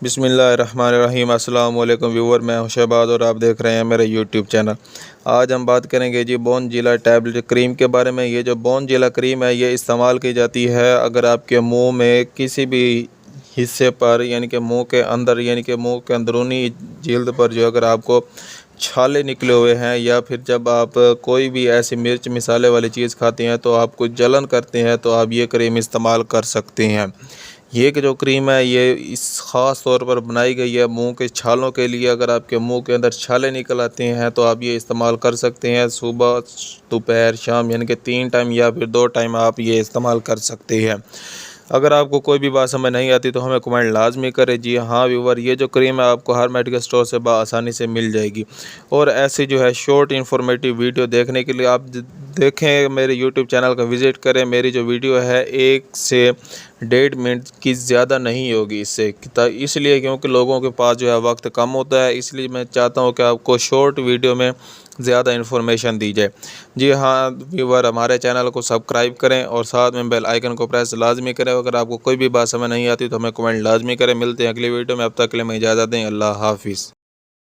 बिस्मिल्लाहिर्रहमानिर्रहीम। अस्सलाम वालेकुम व्यूअर, मैं हूं शहबाज और आप देख रहे हैं मेरा यूट्यूब चैनल। आज हम बात करेंगे जी बोनजिला टैबलेट क्रीम के बारे में। ये जो बोनजिला क्रीम है ये इस्तेमाल की जाती है अगर आपके मुंह में किसी भी हिस्से पर यानी कि मुंह के अंदर यानी कि मुंह के अंदरूनी जिल्द पर जो अगर आपको छाले निकले हुए हैं या फिर जब आप कोई भी ऐसी मिर्च मिसाले वाली चीज़ खाते हैं तो आपको जलन करते हैं तो आप ये क्रीम इस्तेमाल कर सकते हैं। ये कि जो क्रीम है ये इस ख़ास तौर पर बनाई गई है मुंह के छालों के लिए। अगर आपके मुंह के अंदर छाले निकल आते हैं तो आप ये इस्तेमाल कर सकते हैं। सुबह, दोपहर, शाम यानी कि 3 टाइम या फिर 2 टाइम आप ये इस्तेमाल कर सकते हैं। अगर आपको कोई भी बात समझ नहीं आती तो हमें कमेंट लाजमी करें। जी हाँ व्यूवर, ये जो क्रीम है आपको हर मेडिकल स्टोर से आसानी से मिल जाएगी। और ऐसी जो है शॉर्ट इन्फॉर्मेटिव वीडियो देखने के लिए आप देखें, मेरे यूट्यूब चैनल का विज़िट करें। मेरी जो वीडियो है 1 से 1.5 मिनट की ज़्यादा नहीं होगी इससे, इसलिए क्योंकि लोगों के पास जो है वक्त कम होता है, इसलिए मैं चाहता हूँ कि आपको शॉर्ट वीडियो में ज़्यादा इन्फॉर्मेशन दी जाए। जी हाँ व्यूवर, हमारे चैनल को सब्सक्राइब करें और साथ में बेल आइकन को प्रेस लाजमी करें। अगर आपको कोई भी बात समझ नहीं आती तो हमें कमेंट लाजमी करें। मिलते हैं अगली वीडियो में, अब तक के लिए हमें इजाज़त दें। अल्लाह हाफिज़।